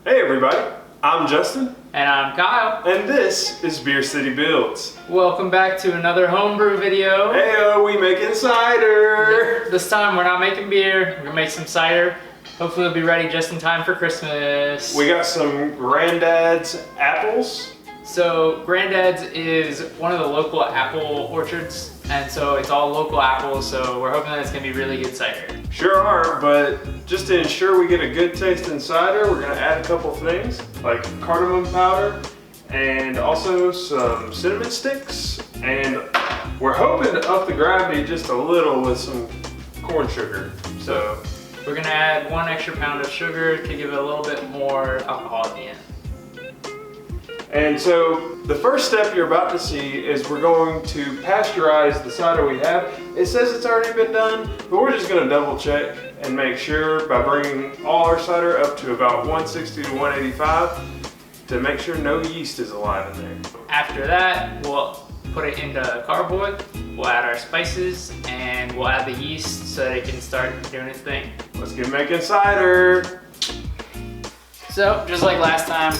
Hey everybody, I'm Justin. And I'm Kyle. And this is Beer City Builds. Welcome back to another homebrew video. Heyo, we making cider! This time we're not making beer, we're gonna make some cider. Hopefully it'll be ready just in time for Christmas. We got some Granddad's apples. So Granddad's is one of the local apple orchards, and so it's all local apples, so we're hoping that it's gonna be really good cider. Sure are, but just to ensure we get a good tasting cider, we're gonna add a couple things like cardamom powder and also some cinnamon sticks, and we're hoping to up the gravity just a little with some corn sugar. So we're gonna add 1 extra pound of sugar to give it a little bit more alcohol at the end. And so the first step you're about to see is we're going to pasteurize the cider we have. It says it's already been done, but we're just gonna double check and make sure by bringing all our cider up to about 160 to 185 to make sure no yeast is alive in there. After that, we'll put it into carboy, we'll add our spices, and we'll add the yeast so that it can start doing its thing. Let's get making cider. So, just like last time,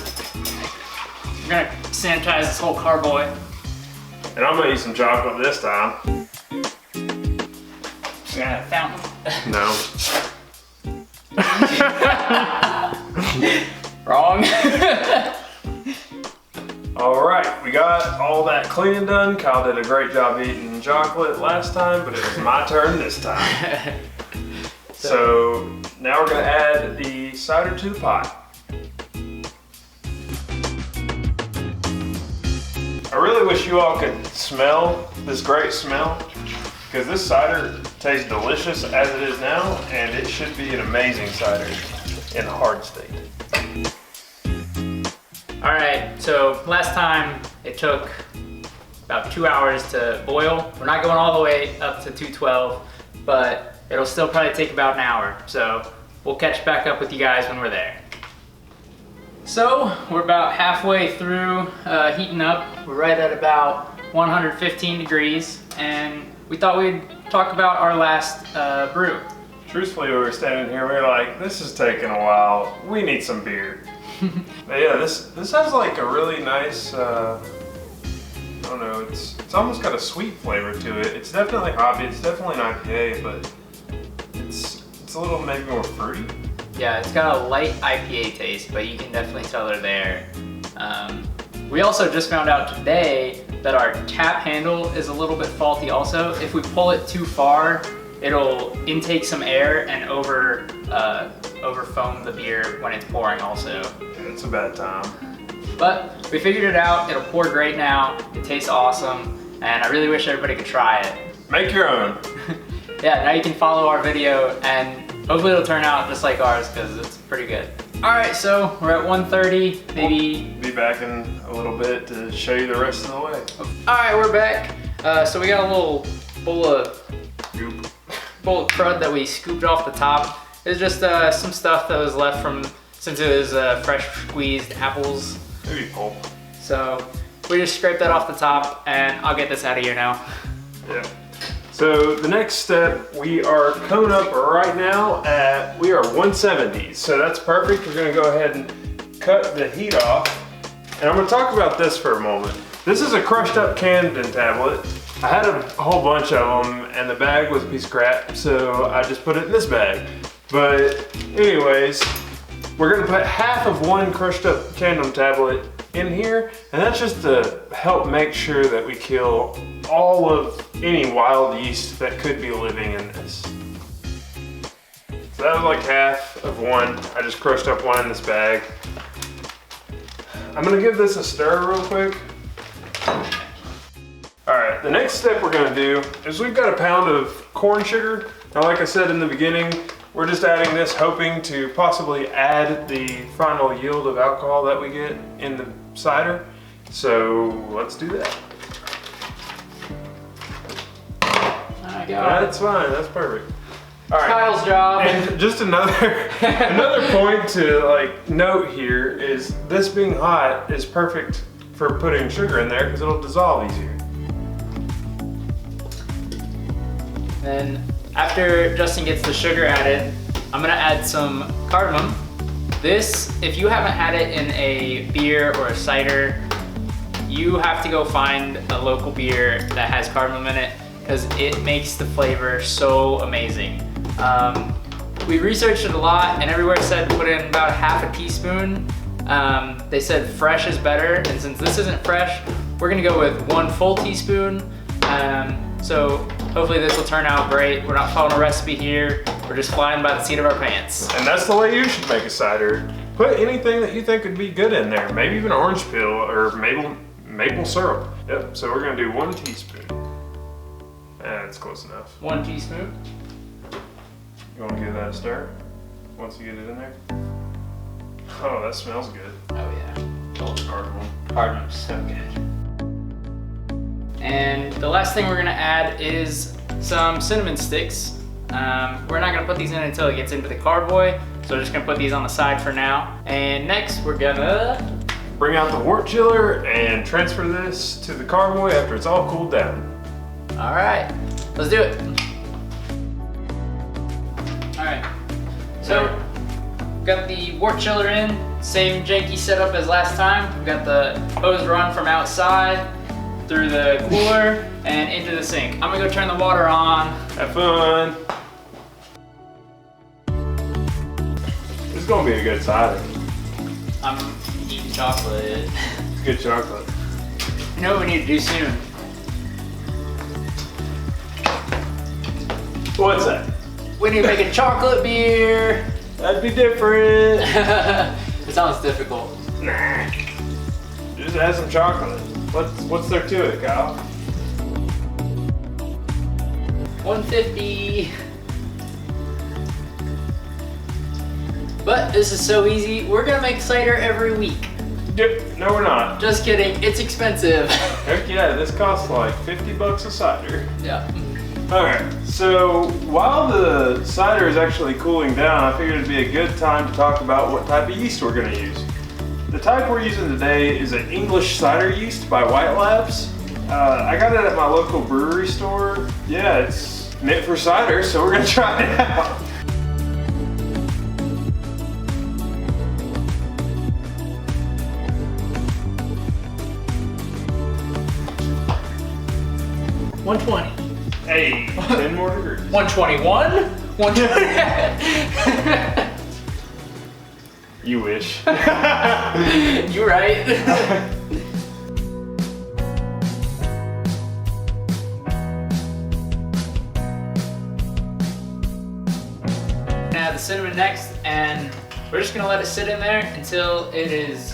we're gonna sanitize this whole carboy. And I'm gonna use some chocolate this time. We're gonna have a fountain. No. Wrong. All right, we got all that cleaning done. Kyle did a great job eating chocolate last time, but it was my turn this time. So now we're gonna add the cider to the pot. I really wish you all could smell this great smell, because this cider tastes delicious as it is now, and it should be an amazing cider in a hard state. All right, so last time it took about 2 hours to boil. We're not going all the way up to 212, but it'll still probably take about an hour. So we'll catch back up with you guys when we're there. So we're about halfway through heating up. We're right at about 115 degrees, and we thought we'd talk about our last brew. Truthfully, we were standing here, we were like, this is taking a while. We need some beer. But yeah, this has like a really nice, I don't know, it's almost got a sweet flavor to it. It's definitely hoppy, it's definitely an IPA, but it's a little maybe more fruity. Yeah, it's got a light IPA taste, but you can definitely tell they're there. We also just found out today that our tap handle is a little bit faulty also. If we pull it too far, it'll intake some air and over foam the beer when it's pouring also. Yeah, it's a bad time. But we figured it out, it'll pour great now, it tastes awesome, and I really wish everybody could try it. Make your own. Yeah, now you can follow our video and hopefully it'll turn out just like ours because it's pretty good. All right, so we're at 130, maybe. We'll be back in a little bit to show you the rest of the way. All right, we're back. So we got a little bowl of crud that we scooped off the top. It's just some stuff that was left from, since it was fresh squeezed apples. Maybe pulp. So we just scraped that off the top, and I'll get this out of here now. Yeah. So the next step, we are coming up right now at, we are 170. So that's perfect. We're gonna go ahead and cut the heat off. And I'm gonna talk about this for a moment. This is a crushed up Camden tablet. I had a whole bunch of them and the bag was a piece of crap, so I just put it in this bag. But anyways, we're gonna put half of one crushed up Camden tablet in here, and that's just to help make sure that we kill all of any wild yeast that could be living in this. So that was like half of one. I just crushed up one in this bag. I'm gonna give this a stir real quick. All right, the next step we're gonna do is we've got a pound of corn sugar. Now, like I said in the beginning, we're just adding this hoping to possibly add the final yield of alcohol that we get in the cider. So let's do that. I got it. That's fine, that's perfect. All right. Kyle's job. And just another point to like note here is this being hot is perfect for putting sugar in there because it'll dissolve easier. Then after Justin gets the sugar added, I'm gonna add some cardamom. This, if you haven't had it in a beer or a cider, you have to go find a local beer that has cardamom in it because it makes the flavor so amazing. We researched it a lot and everywhere said put in about a half a teaspoon. They said fresh is better, and since this isn't fresh, we're gonna go with 1 full teaspoon. So hopefully this will turn out great. We're not following a recipe here. We're just flying by the seat of our pants. And that's the way you should make a cider. Put anything that you think would be good in there. Maybe even orange peel or maple syrup. Yep, so we're gonna do 1 teaspoon. That's close enough. 1 teaspoon. You wanna give that a stir once you get it in there? Oh, that smells good. Oh yeah. Oh, cardamom. Cardamom's so good. And the last thing we're gonna add is some cinnamon sticks. We're not gonna put these in until it gets into the carboy, so we're just gonna put these on the side for now. And next we're gonna bring out the wort chiller and transfer this to the carboy after it's all cooled down. All right, let's do it. All right, so got the wort chiller in, same janky setup as last time. We've got the hose run from outside through the cooler and into the sink. I'm gonna go turn the water on. Have fun. This is gonna be a good cider. I'm eating chocolate. It's good chocolate. You know what we need to do soon? What's that? We need to make a chocolate beer. That'd be different. It sounds difficult. Nah. Just add some chocolate. What's there to it, Kyle? 150. But this is so easy. We're gonna make cider every week. Yep. No, we're not. Just kidding. It's expensive. Heck yeah, this costs like 50 bucks a cider. Yeah. Alright, so while the cider is actually cooling down, I figured it'd be a good time to talk about what type of yeast we're going to use. The type we're using today is an English cider yeast by White Labs. I got it at my local brewery store. Yeah, it's meant for cider, so we're going to try it out. $120. Hey, 10 more degrees. 121? 120? You wish. You're right. Add the cinnamon next, and we're just gonna let it sit in there until it is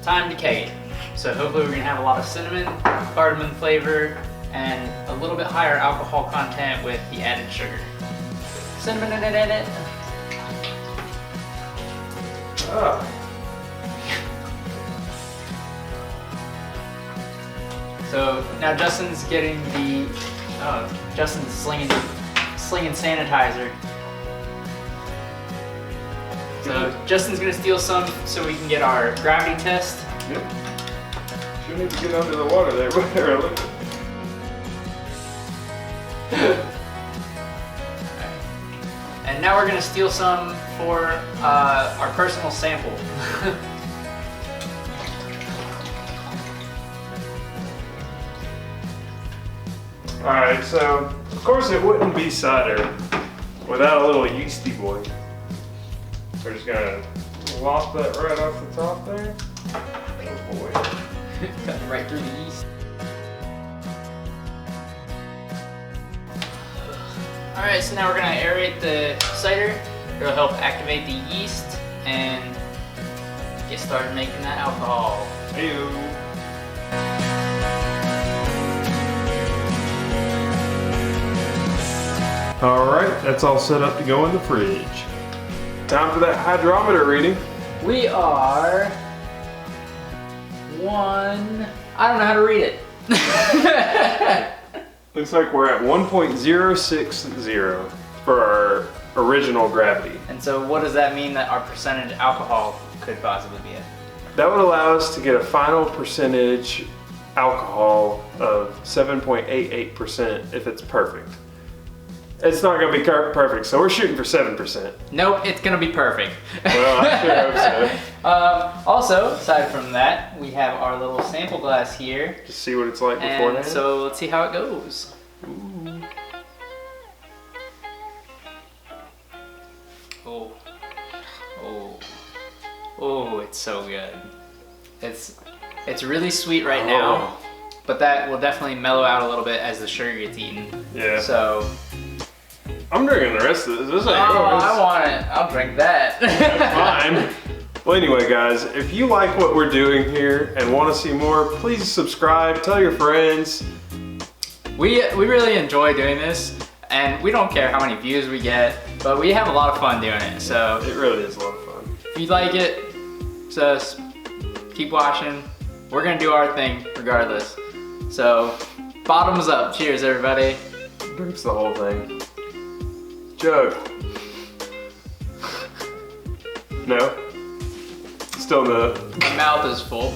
time decayed. So hopefully we're gonna have a lot of cinnamon, cardamom flavor, and a little bit higher alcohol content with the added sugar. Cinnamon in it. Oh. So now Justin's getting the, Justin's slinging sanitizer. So Justin's gonna steal some so we can get our gravity test. Yep. You need to get under the water there. Where look. And now we're gonna steal some for our personal sample. Alright, so of course it wouldn't be cider without a little yeasty boy. We're just gonna lop that right off the top there. Oh boy. Cutting right through the yeast. Alright, so now we're gonna aerate the cider. It'll help activate the yeast and get started making that alcohol. Hey-o. Alright, that's all set up to go in the fridge. Time for that hydrometer reading. We are I don't know how to read it. Looks like we're at 1.060 for our original gravity. And so what does that mean that our percentage alcohol could possibly be at? That would allow us to get a final percentage alcohol of 7.88% if it's perfect. it's not gonna be perfect. So we're shooting for 7%. Nope, it's gonna be perfect. Well, I sure hope so. Also, aside from that, we have our little sample glass here. Just see what it's like beforehand. And so let's see how it goes. Ooh. Oh, oh, oh! It's so good. It's really sweet right now, but that will definitely mellow out a little bit as the sugar gets eaten. Yeah. So I'm drinking the rest of this. This ain't yours. I want it. I'll drink that. That's fine. Well, anyway, guys, if you like what we're doing here and want to see more, please subscribe. Tell your friends. We really enjoy doing this, and we don't care how many views we get, but we have a lot of fun doing it. So It really is a lot of fun. if you like it, just keep watching. We're gonna do our thing regardless. So bottoms up. Cheers, everybody. Drinks the whole thing. Jug. No? Still no. My mouth is full.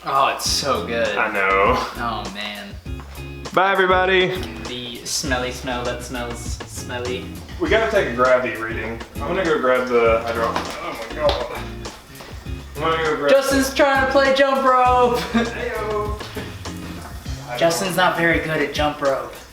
Oh, it's so good. I know. Oh man. Bye, everybody. The smelly smell that smells smelly. We gotta take a gravity reading. I'm gonna go grab the hydrometer. Oh my god. I'm gonna go grab. Justin's trying to play jump rope. Heyo. Justin's not very good at jump rope.